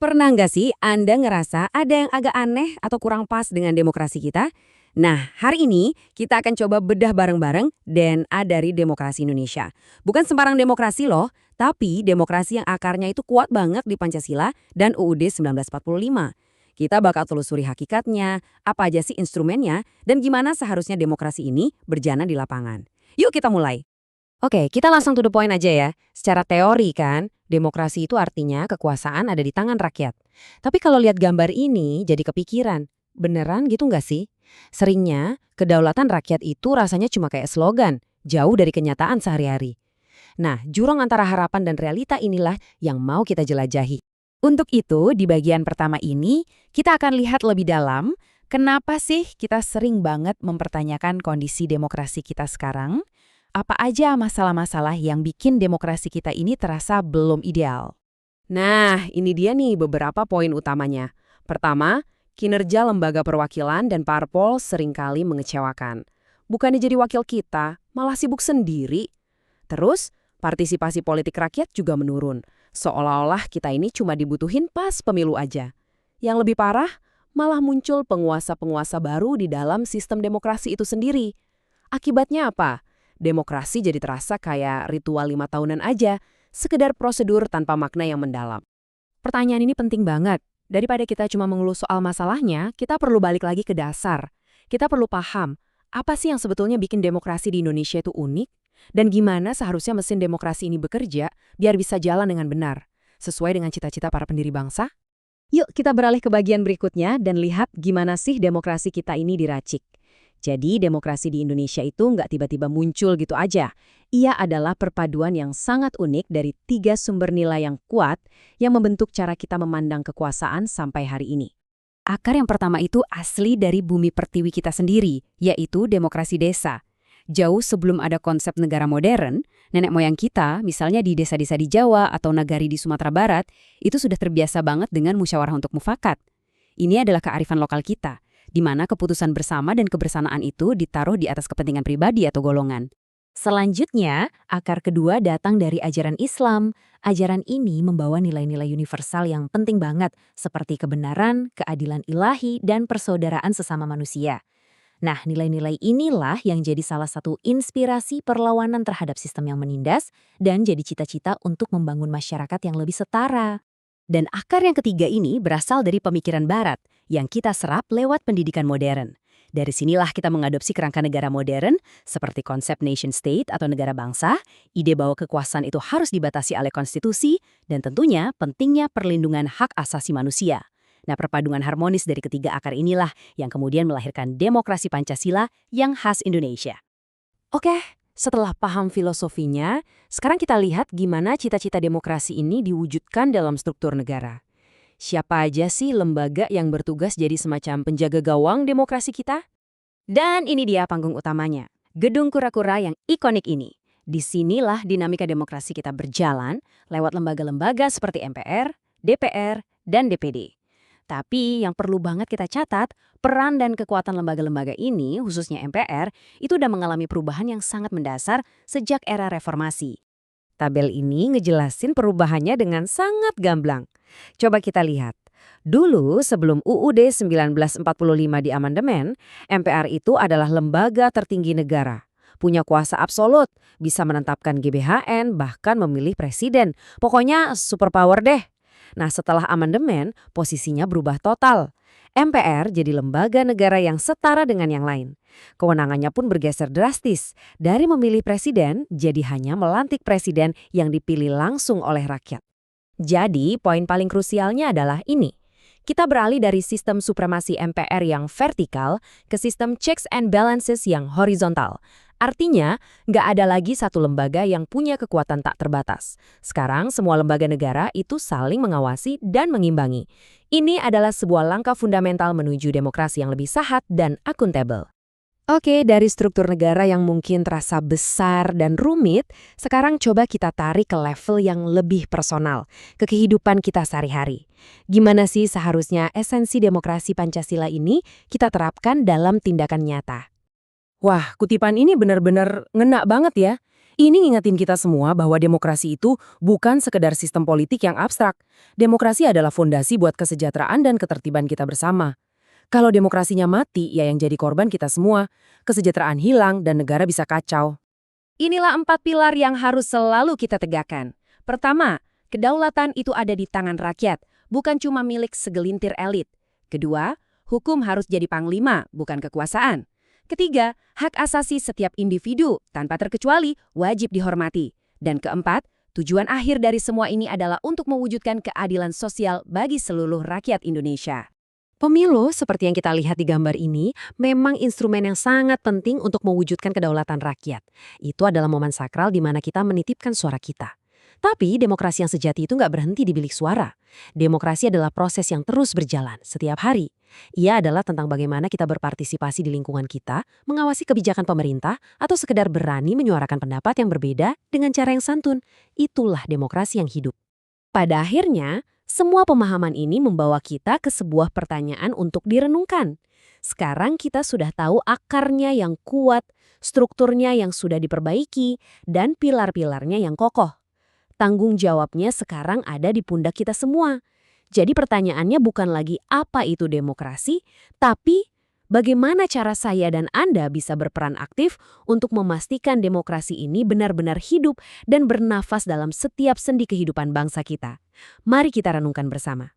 Pernah nggak sih Anda ngerasa ada yang agak aneh atau kurang pas dengan demokrasi kita? Nah, hari ini kita akan coba bedah bareng-bareng DNA dari demokrasi Indonesia. Bukan sembarang demokrasi loh, tapi demokrasi yang akarnya itu kuat banget di Pancasila dan UUD 1945. Kita bakal telusuri hakikatnya, apa aja sih instrumennya, dan gimana seharusnya demokrasi ini berjalan di lapangan. Yuk kita mulai. Oke, kita langsung to the point aja ya. Secara teori kan, demokrasi itu artinya kekuasaan ada di tangan rakyat. Tapi kalau lihat gambar ini, jadi kepikiran, beneran gitu nggak sih? Seringnya, kedaulatan rakyat itu rasanya cuma kayak slogan, jauh dari kenyataan sehari-hari. Nah, jurang antara harapan dan realita inilah yang mau kita jelajahi. Untuk itu, di bagian pertama ini, kita akan lihat lebih dalam kenapa sih kita sering banget mempertanyakan kondisi demokrasi kita sekarang. Apa aja masalah-masalah yang bikin demokrasi kita ini terasa belum ideal? Nah, ini dia nih beberapa poin utamanya. Pertama, kinerja lembaga perwakilan dan parpol seringkali mengecewakan. Bukannya jadi wakil kita, malah sibuk sendiri. Terus, partisipasi politik rakyat juga menurun. Seolah-olah kita ini cuma dibutuhin pas pemilu aja. Yang lebih parah, malah muncul penguasa-penguasa baru di dalam sistem demokrasi itu sendiri. Akibatnya apa? Demokrasi jadi terasa kayak ritual 5 tahunan aja, sekedar prosedur tanpa makna yang mendalam. Pertanyaan ini penting banget. Daripada kita cuma mengeluh soal masalahnya, kita perlu balik lagi ke dasar. Kita perlu paham, apa sih yang sebetulnya bikin demokrasi di Indonesia itu unik? Dan gimana seharusnya mesin demokrasi ini bekerja biar bisa jalan dengan benar, sesuai dengan cita-cita para pendiri bangsa? Yuk kita beralih ke bagian berikutnya dan lihat gimana sih demokrasi kita ini diracik. Jadi demokrasi di Indonesia itu nggak tiba-tiba muncul gitu aja. Ia adalah perpaduan yang sangat unik dari 3 sumber nilai yang kuat yang membentuk cara kita memandang kekuasaan sampai hari ini. Akar yang pertama itu asli dari bumi pertiwi kita sendiri, yaitu demokrasi desa. Jauh sebelum ada konsep negara modern, nenek moyang kita, misalnya di desa-desa di Jawa atau nagari di Sumatera Barat, itu sudah terbiasa banget dengan musyawarah untuk mufakat. Ini adalah kearifan lokal kita, di mana keputusan bersama dan kebersamaan itu ditaruh di atas kepentingan pribadi atau golongan. Selanjutnya, akar kedua datang dari ajaran Islam. Ajaran ini membawa nilai-nilai universal yang penting banget, seperti kebenaran, keadilan ilahi, dan persaudaraan sesama manusia. Nah, nilai-nilai inilah yang jadi salah satu inspirasi perlawanan terhadap sistem yang menindas dan jadi cita-cita untuk membangun masyarakat yang lebih setara. Dan akar yang ketiga ini berasal dari pemikiran Barat yang kita serap lewat pendidikan modern. Dari sinilah kita mengadopsi kerangka negara modern seperti konsep nation state atau negara bangsa, ide bahwa kekuasaan itu harus dibatasi oleh konstitusi, dan tentunya pentingnya perlindungan hak asasi manusia. Nah, perpaduan harmonis dari ketiga akar inilah yang kemudian melahirkan demokrasi Pancasila yang khas Indonesia. Oke. Setelah paham filosofinya, sekarang kita lihat gimana cita-cita demokrasi ini diwujudkan dalam struktur negara. Siapa aja sih lembaga yang bertugas jadi semacam penjaga gawang demokrasi kita? Dan ini dia panggung utamanya, gedung kura-kura yang ikonik ini. Disinilah dinamika demokrasi kita berjalan lewat lembaga-lembaga seperti MPR, DPR, dan DPD. Tapi yang perlu banget kita catat, peran dan kekuatan lembaga-lembaga ini, khususnya MPR, itu udah mengalami perubahan yang sangat mendasar sejak era reformasi. Tabel ini ngejelasin perubahannya dengan sangat gamblang. Coba kita lihat. Dulu sebelum UUD 1945 diamandemen, MPR itu adalah lembaga tertinggi negara. Punya kuasa absolut, bisa menetapkan GBHN, bahkan memilih presiden. Pokoknya superpower deh. Nah, setelah amandemen, posisinya berubah total. MPR jadi lembaga negara yang setara dengan yang lain. Kewenangannya pun bergeser drastis. Dari memilih presiden, jadi hanya melantik presiden yang dipilih langsung oleh rakyat. Jadi, poin paling krusialnya adalah ini. Kita beralih dari sistem supremasi MPR yang vertikal ke sistem checks and balances yang horizontal. Artinya, nggak ada lagi satu lembaga yang punya kekuatan tak terbatas. Sekarang, semua lembaga negara itu saling mengawasi dan mengimbangi. Ini adalah sebuah langkah fundamental menuju demokrasi yang lebih sehat dan akuntabel. Oke, dari struktur negara yang mungkin terasa besar dan rumit, sekarang coba kita tarik ke level yang lebih personal, ke kehidupan kita sehari-hari. Gimana sih seharusnya esensi demokrasi Pancasila ini kita terapkan dalam tindakan nyata? Wah, kutipan ini benar-benar ngena banget ya. Ini ngingetin kita semua bahwa demokrasi itu bukan sekedar sistem politik yang abstrak. Demokrasi adalah fondasi buat kesejahteraan dan ketertiban kita bersama. Kalau demokrasinya mati, ya yang jadi korban kita semua. Kesejahteraan hilang dan negara bisa kacau. Inilah 4 pilar yang harus selalu kita tegakkan. Pertama, kedaulatan itu ada di tangan rakyat, bukan cuma milik segelintir elit. Kedua, hukum harus jadi panglima, bukan kekuasaan. Ketiga, hak asasi setiap individu, tanpa terkecuali, wajib dihormati. Dan keempat, tujuan akhir dari semua ini adalah untuk mewujudkan keadilan sosial bagi seluruh rakyat Indonesia. Pemilu, seperti yang kita lihat di gambar ini, memang instrumen yang sangat penting untuk mewujudkan kedaulatan rakyat. Itu adalah momen sakral di mana kita menitipkan suara kita. Tapi demokrasi yang sejati itu nggak berhenti di bilik suara. Demokrasi adalah proses yang terus berjalan setiap hari. Ia adalah tentang bagaimana kita berpartisipasi di lingkungan kita, mengawasi kebijakan pemerintah, atau sekedar berani menyuarakan pendapat yang berbeda dengan cara yang santun. Itulah demokrasi yang hidup. Pada akhirnya, semua pemahaman ini membawa kita ke sebuah pertanyaan untuk direnungkan. Sekarang kita sudah tahu akarnya yang kuat, strukturnya yang sudah diperbaiki, dan pilar-pilarnya yang kokoh. Tanggung jawabnya sekarang ada di pundak kita semua. Jadi pertanyaannya bukan lagi apa itu demokrasi, tapi bagaimana cara saya dan Anda bisa berperan aktif untuk memastikan demokrasi ini benar-benar hidup dan bernafas dalam setiap sendi kehidupan bangsa kita. Mari kita renungkan bersama.